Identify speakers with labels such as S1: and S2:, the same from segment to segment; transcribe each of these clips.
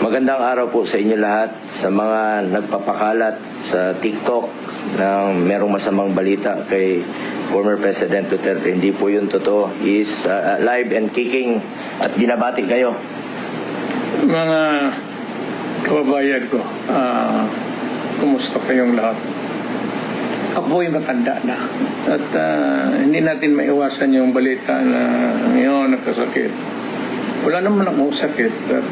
S1: Magandang araw po sa inyo lahat, sa mga nagpapakalat sa TikTok ng merong masamang balita kay former President Duterte. Hindi po yun totoo. He is alive and kicking at binabati kayo.
S2: Mga kababayan ko, kumusta kayong lahat? Ako ay matanda na at hindi natin maiwasan yung balita na ngayon nagkasakit. Wala naman akong sakit at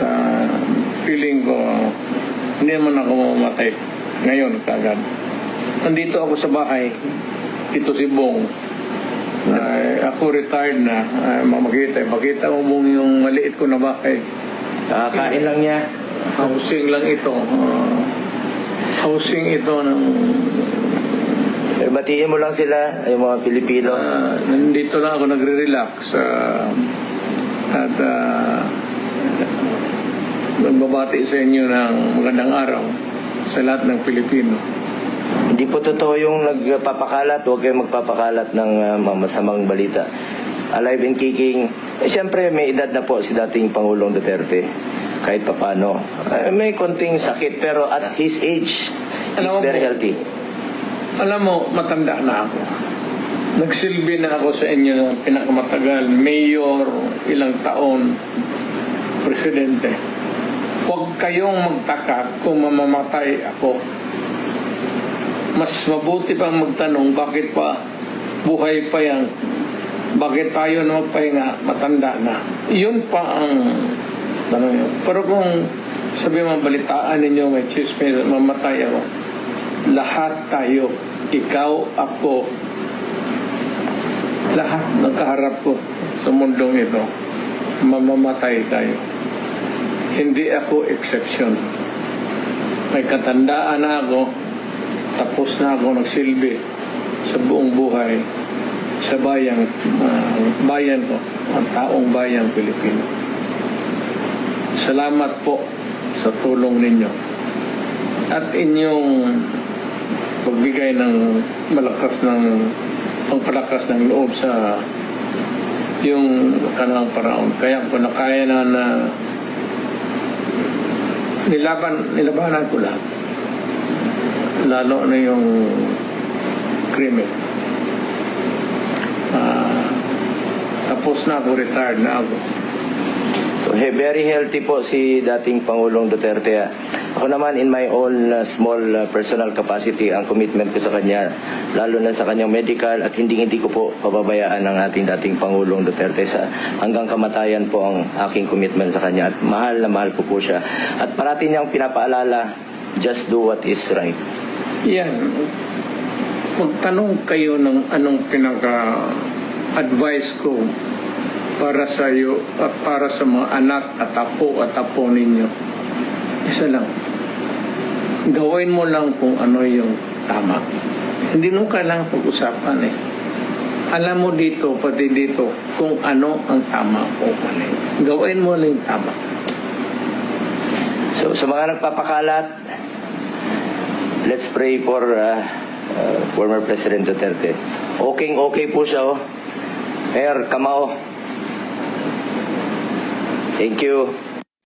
S2: feeling ko hindi naman ako mamamatay ngayon kagad. Nandito ako sa bahay, ito si Bong. Ako retired na, makita mo Bong yung maliit ko na bahay.
S1: Kain lang niya.
S2: Housing lang ito. Housing ito ng...
S1: Batiin mo lang sila, yung mga Pilipino.
S2: Nandito lang ako nagre-relax. At magbabati sa inyo ng magandang araw sa lahat ng Pilipino.
S1: Hindi po totoo yung nagpapakalat. Huwag kayong magpapakalat ng masamang balita. Alive and kicking. Siyempre, may edad na po si dating Pangulong Duterte. Kahit papano. May konting sakit, pero at his age, he's very healthy.
S2: Alam mo, matanda na ako. Nagsilbi na ako sa inyo na pinakamatagal, mayor, ilang taon, presidente. Huwag kayong magtaka kung mamamatay ako. Mas mabuti pang magtanong, bakit pa buhay pa yan? Bakit tayo na magpahinga, matanda na? Yun pa ang tanong yun. Pero kung sabi mo, balitaan ninyo, may chismis, mamatay ako. Lahat tayo, ikaw, ako, lahat nagkaharap ko sa mundong ito, mamamatay tayo. Hindi ako exception. May katandaan na ako, tapos na ako nagsilbi sa buong buhay sa bayan ko, ang taong bayang Pilipino. Salamat po sa tulong ninyo at inyong pagbigay ng pangpalakas ng loob sa yung kanang paraon. Kaya ko nakaya na nilabanan ko lahat. Lalo na yung krimen. Tapos na ako, retired na ako.
S1: So, very healthy po si dating Pangulong Duterte. Ako naman, in my own small personal capacity, ang commitment ko sa kanya, lalo na sa kanyang medical, at hindi ko po pababayaan ng ating dating Pangulong Duterte. Hanggang kamatayan po ang aking commitment sa kanya. At mahal na mahal ko po siya. At parati niyang pinapaalala, just do what is right.
S2: Yan. Magtanong kayo ng anong pinaka-advice ko para sa iyo at para sa mga anak at apo ninyo. Isa lang. Gawin mo lang kung ano yung tama. Hindi nung kailangang pag-usapan eh. Alam mo dito, pati dito, kung ano ang tama o mali. Gawin mo lang yung tama.
S1: So, sa mga nagpapakalat, let's pray for former President Duterte. Okay po siya, oh. Mayor, kamao. Thank you.